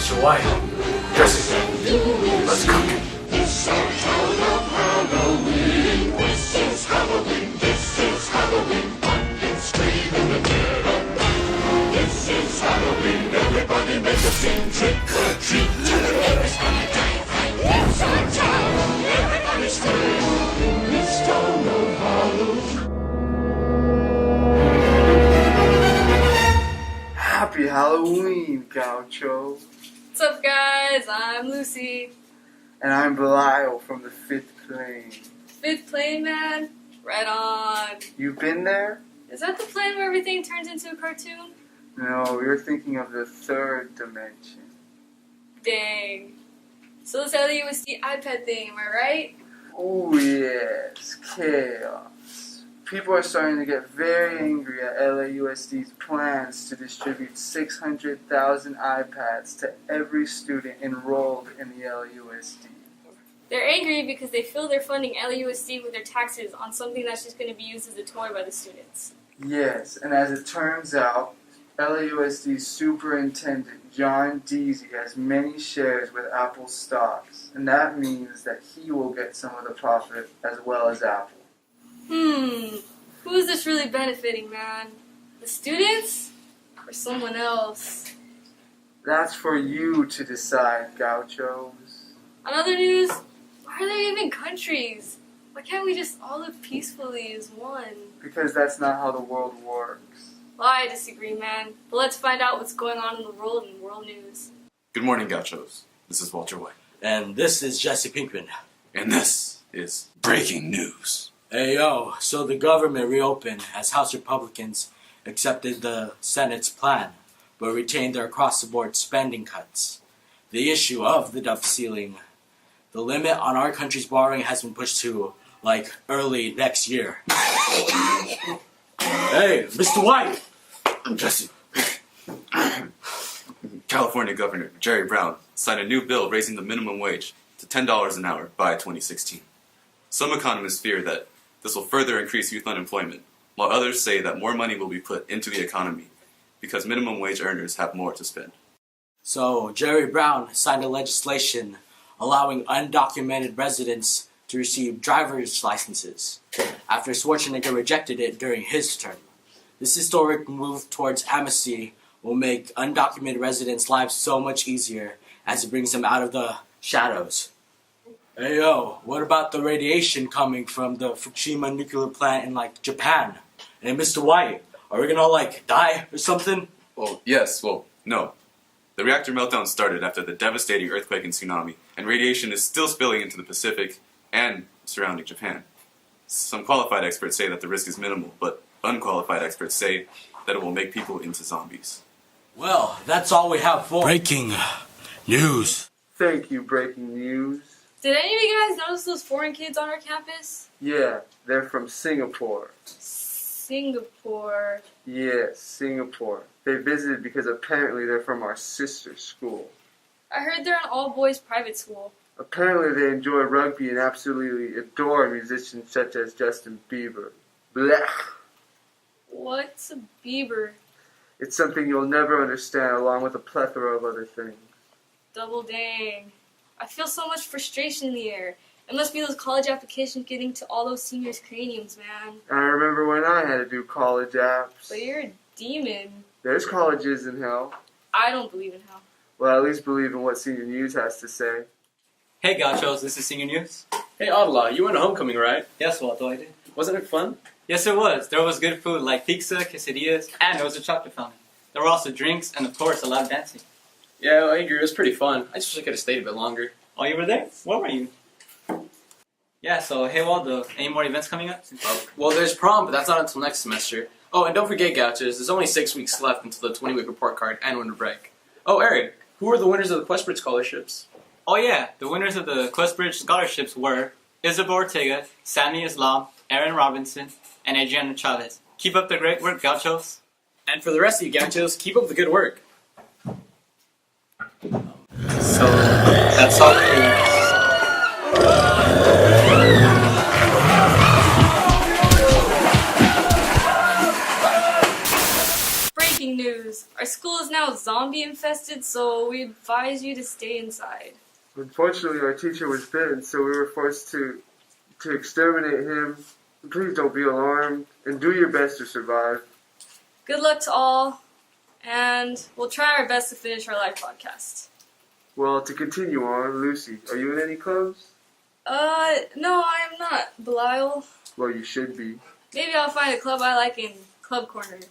Mr. White, Jesse, let's cook. This is Halloween. This is Halloween. This is Halloween. Pumpkin scream in the dead. This is Halloween. Everybody make a scene. Trick or treat. Everybody's gonna die of fright. It's our town. Everybody scream in this town of Halloween. Happy Halloween, Gaucho. What's up, guys? I'm Lucy. And I'm Belial from the 5th plane. 5th plane, man? Right on. You've been there? Is that the plane where everything turns into a cartoon? No, we were thinking of the 3rd dimension. Dang. So this LAUSD iPad thing, am I right? Oh yes, chaos. People are starting to get very angry at LAUSD's plans to distribute 600,000 iPads to every student enrolled in the LAUSD. They're angry because they feel they're funding LAUSD with their taxes on something that's just going to be used as a toy by the students. Yes, and as it turns out, LAUSD's superintendent, John Deasy, has many shares with Apple stocks, and that means that he will get some of the profit as well as Apple. Who is this really benefiting, man? The students? Or someone else? That's for you to decide, Gauchos. On other news, why are there even countries? Why can't we just all live peacefully as one? Because that's not how the world works. Well, I disagree, man. But let's find out what's going on in the world in world news. Good morning, Gauchos. This is Walter White. And this is Jesse Pinkman. And this is breaking news. Hey yo, so the government reopened as House Republicans accepted the Senate's plan, but retained their across-the-board spending cuts. The issue of the debt ceiling. The limit on our country's borrowing has been pushed to, early next year. Hey, Mr. White! I'm Jesse. California Governor Jerry Brown signed a new bill raising the minimum wage to $10 an hour by 2016. Some economists fear that this will further increase youth unemployment, while others say that more money will be put into the economy because minimum wage earners have more to spend. So, Jerry Brown signed a legislation allowing undocumented residents to receive driver's licenses after Schwarzenegger rejected it during his term. This historic move towards amnesty will make undocumented residents' lives so much easier as it brings them out of the shadows. Hey yo, what about the radiation coming from the Fukushima nuclear plant in Japan? Hey Mr. White, are we gonna die or something? No. The reactor meltdown started after the devastating earthquake and tsunami, and radiation is still spilling into the Pacific and surrounding Japan. Some qualified experts say that the risk is minimal, but unqualified experts say that it will make people into zombies. Well, that's all we have for breaking news. Thank you, breaking news. Did any of you guys notice those foreign kids on our campus? Yeah, they're from Singapore. Singapore. Yes, Singapore. They visited because apparently they're from our sister school. I heard they're an all-boys private school. Apparently they enjoy rugby and absolutely adore musicians such as Justin Bieber. Blech. What's a Bieber? It's something you'll never understand, along with a plethora of other things. Double dang. I feel so much frustration in the air. It must be those college applications getting to all those seniors' craniums, man. I remember when I had to do college apps. But you're a demon. There's colleges in hell. I don't believe in hell. Well, at least believe in what Senior News has to say. Hey Gauchos, this is Senior News. Hey Adela, you went to homecoming, right? Yes, Walter, I did. Wasn't it fun? Yes, it was. There was good food like pizza, quesadillas, and there was a chocolate fountain. There were also drinks and, of course, a lot of dancing. Yeah, I agree. It was pretty fun. I just wish I could have stayed a bit longer. Oh, you were there? Where were you? Yeah, so, hey Waldo, any more events coming up? Well, there's prom, but that's not until next semester. Oh, and don't forget, Gauchos, there's only 6 weeks left until the 20-week report card and winter break. Oh, Eric, who are the winners of the Questbridge scholarships? Oh yeah, the winners of the Questbridge scholarships were Isabel Ortega, Sammy Islam, Aaron Robinson, and Adriana Chavez. Keep up the great work, Gauchos. And for the rest of you Gauchos, keep up the good work. So, that's all for you. Breaking news. Our school is now zombie infested, so we advise you to stay inside. Unfortunately, our teacher was bitten, so we were forced to exterminate him. Please don't be alarmed, and do your best to survive. Good luck to all, and we'll try our best to finish our live podcast. Well, to continue on, Lucy, are you in any clubs? No, I am not, Belial. Well, you should be. Maybe I'll find a club I like in Club Corner.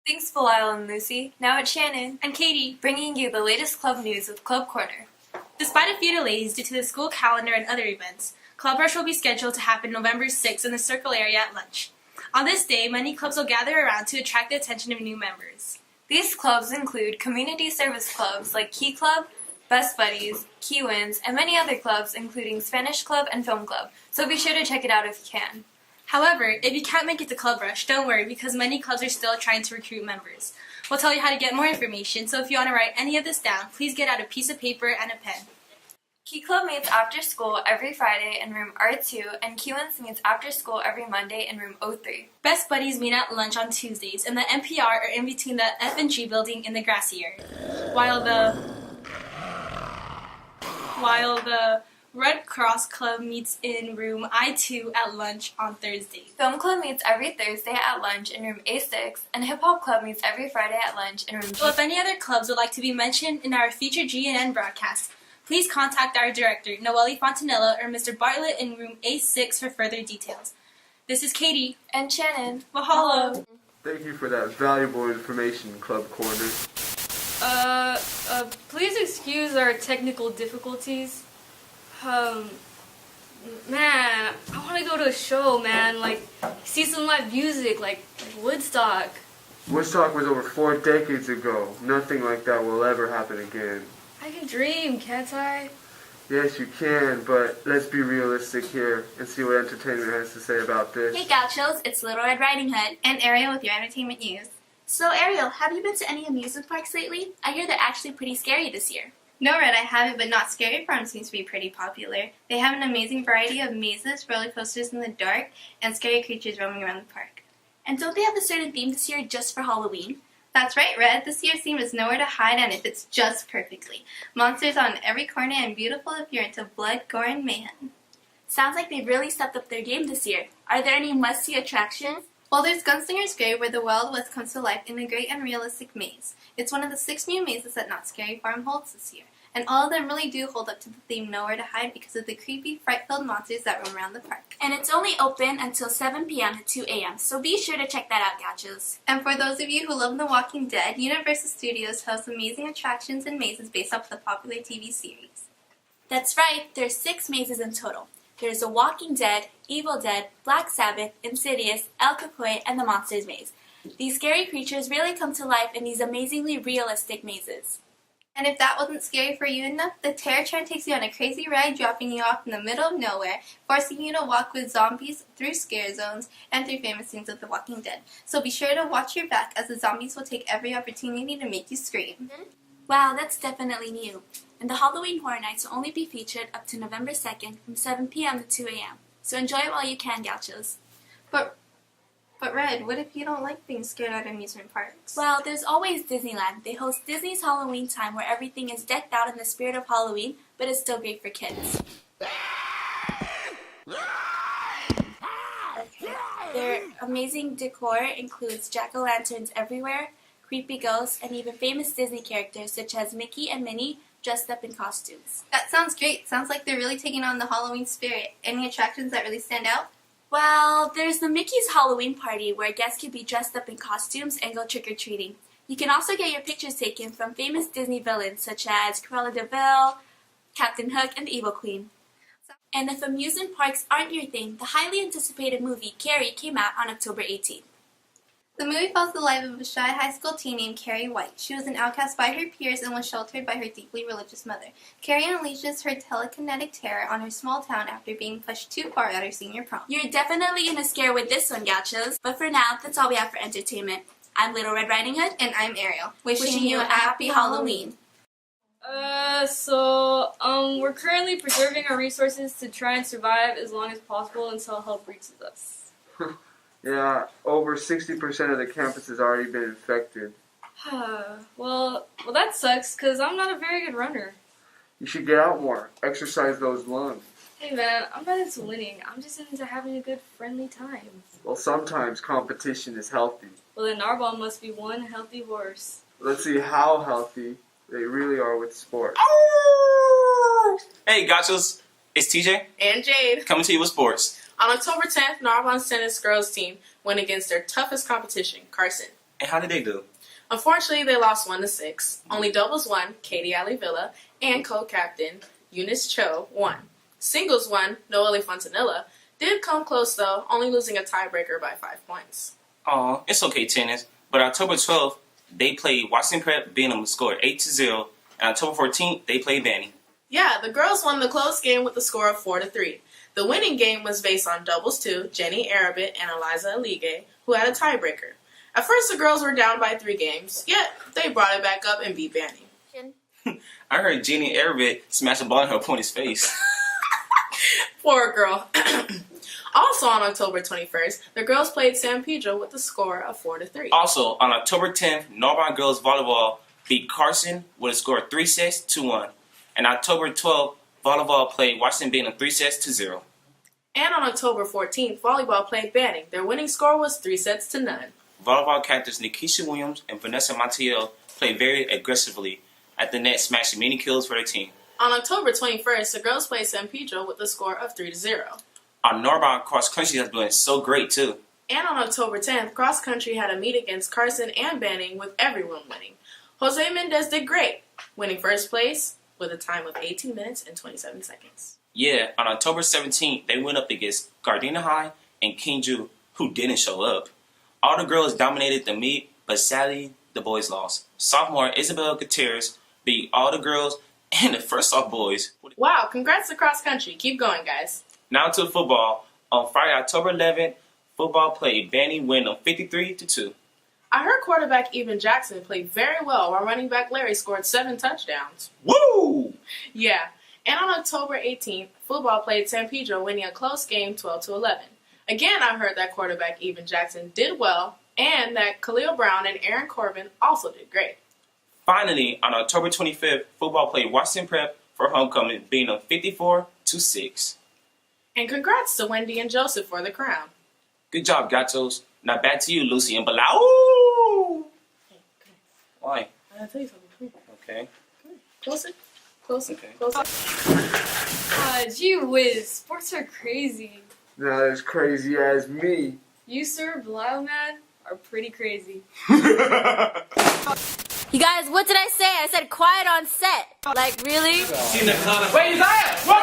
Thanks, Belial and Lucy. Now it's Shannon and Katie, bringing you the latest club news with Club Corner. Despite a few delays due to the school calendar and other events, Club Rush will be scheduled to happen November 6th in the Circle area at lunch. On this day, many clubs will gather around to attract the attention of new members. These clubs include community service clubs like Key Club, Best Buddies, Key Wins, and many other clubs including Spanish Club and Film Club, so be sure to check it out if you can. However, if you can't make it to Club Rush, don't worry because many clubs are still trying to recruit members. We'll tell you how to get more information, so if you want to write any of this down, please get out a piece of paper and a pen. Key Club meets after school every Friday in room R2, and Key Wins meets after school every Monday in room O3. Best Buddies meet at lunch on Tuesdays, and the NPR are in between the F&G building in the grassy area, while the Red Cross Club meets in room I2 at lunch on Thursdays. Film Club meets every Thursday at lunch in room A6, and Hip Hop Club meets every Friday at lunch in room G. So if any other clubs would like to be mentioned in our future GNN broadcast, please contact our director, Noelle Funtanilla, or Mr. Bartlett in room A6 for further details. This is Katie. And Shannon. Mahalo. Thank you for that valuable information, Club Corner. Please excuse our technical difficulties. Man, I want to go to a show, man. Like, see some live music, like Woodstock. Woodstock was over 4 decades ago. Nothing like that will ever happen again. I can dream, can't I? Yes, you can, but let's be realistic here and see what entertainment has to say about this. Hey Gauchos, it's Little Red Riding Hood And Ariel with your entertainment news. So Ariel, have you been to any amusement parks lately? I hear they're actually pretty scary this year. No, Red, I haven't, but Not Scary Farm seems to be pretty popular. They have an amazing variety of mazes, roller coasters in the dark, and scary creatures roaming around the park. And don't they have a certain theme this year just for Halloween? That's right, Red. This year's theme is Nowhere to Hide, and it fits just perfectly. Monsters on every corner and beautiful if you're into blood, gore, and mayhem. Sounds like they've really stepped up their game this year. Are there any must-see attractions? Well, there's Gunslinger's Grave, where the Wild West comes to life in a great and realistic maze. It's one of the 6 new mazes that Not Scary Farm holds this year. And all of them really do hold up to the theme Nowhere to Hide because of the creepy, fright-filled monsters that roam around the park. And it's only open until 7 p.m. to 2 a.m., so be sure to check that out, Gauchos. And for those of you who love The Walking Dead, Universal Studios hosts amazing attractions and mazes based off the popular TV series. That's right, there's 6 mazes in total. There's The Walking Dead, Evil Dead, Black Sabbath, Insidious, El Capoe, and The Monsters Maze. These scary creatures really come to life in these amazingly realistic mazes. And if that wasn't scary for you enough, the Terror Train takes you on a crazy ride, dropping you off in the middle of nowhere, forcing you to walk with zombies through scare zones and through famous scenes of The Walking Dead. So be sure to watch your back, as the zombies will take every opportunity to make you scream. Wow, that's definitely new. And the Halloween Horror Nights will only be featured up to November 2nd from 7 p.m. to 2 a.m. So enjoy it while you can, Gauchos. But Red, what if you don't like being scared at amusement parks? Well, there's always Disneyland. They host Disney's Halloween Time, where everything is decked out in the spirit of Halloween, but it's still great for kids. Their amazing decor includes jack-o'-lanterns everywhere, creepy ghosts, and even famous Disney characters such as Mickey and Minnie dressed up in costumes. That sounds great. Sounds like they're really taking on the Halloween spirit. Any attractions that really stand out? Well, there's the Mickey's Halloween Party, where guests can be dressed up in costumes and go trick-or-treating. You can also get your pictures taken from famous Disney villains such as Cruella de Vil, Captain Hook, and the Evil Queen. And if amusement parks aren't your thing, the highly anticipated movie Carrie came out on October 18th. The movie follows the life of a shy high school teen named Carrie White. She was an outcast by her peers and was sheltered by her deeply religious mother. Carrie unleashes her telekinetic terror on her small town after being pushed too far at her senior prom. You're definitely in a scare with this one, Gauchos. But for now, that's all we have for entertainment. I'm Little Red Riding Hood. And I'm Ariel. Wishing you a happy Halloween. We're currently preserving our resources to try and survive as long as possible until help reaches us. Yeah, over 60% of the campus has already been infected. well, that sucks, because I'm not a very good runner. You should get out more. Exercise those lungs. Hey man, I'm not into winning. I'm just into having a good, friendly time. Well, sometimes competition is healthy. Well, then Narbonne must be one healthy horse. Let's see how healthy they really are with sport. Hey, Gauchos, it's TJ And Jade. coming to you with sports. On October 10th, Narbonne's tennis girls team went against their toughest competition, Carson. And how did they do? Unfortunately, they lost 1-6. Only doubles won, Katie Alivilla, and co-captain Eunice Cho won. Singles won, Noelle Funtanilla, did come close though, only losing a tiebreaker by 5 points. Aw, it's okay, tennis. But October 12th, they played Washington Prep, beating them with a score 8-0. And October 14th, they played Banning. Yeah, the girls won the close game with a score of 4-3. The winning game was based on doubles 2, Jenny Arabit and Eliza Alige, who had a tiebreaker. At first, the girls were down by 3 games, yet they brought it back up and beat Banning. I heard Jeannie Arabit smash a ball in her opponent's face. Poor girl. Also on October 21st, the girls played San Pedro with a score of 4-3. Also, on October 10th, Narbonne girls volleyball beat Carson with a score of 3-1. And October 12th, volleyball played Washington, beating them 3-0. And on October 14th, volleyball played Banning. Their winning score was 3-0. Volleyball captains Nikisha Williams and Vanessa Montiel played very aggressively at the net, smashing many kills for their team. On October 21st, the girls played San Pedro with a score of 3-0. Our Narbonne cross country has been so great too. And on October 10th, cross country had a meet against Carson and Banning with everyone winning. Jose Mendez did great, winning first place with a time of 18 minutes and 27 seconds. Yeah, on October 17th, they went up against Gardena High and Kinju, who didn't show up. All the girls dominated the meet, but sadly, the boys lost. Sophomore Isabel Gutierrez beat all the girls and the first off boys. Wow, congrats to cross country. Keep going, guys. Now to football. On Friday, October 11th, football played Banning, winning them 53-2. I heard quarterback Even Jackson played very well while running back Larry scored 7 touchdowns. Woo! Yeah. And on October 18th, football played San Pedro, winning a close game 12-11. Again, I heard that quarterback Even Jackson did well, and that Khalil Brown and Aaron Corbin also did great. Finally, on October 25th, football played Washington Prep for homecoming, beating them 54-6. And congrats to Wendy and Joseph for the crown. Good job, Gauchos. Now back to you, Lucy and Balau. Why? I gotta tell you something. Come Okay. here. Closer. Closer. Okay. Closer. Gee whiz, sports are crazy. Not as crazy as me. You, sir, Belial man, are pretty crazy. You guys, what did I say? I said quiet on set. Like, really? Wait, Isaiah! What?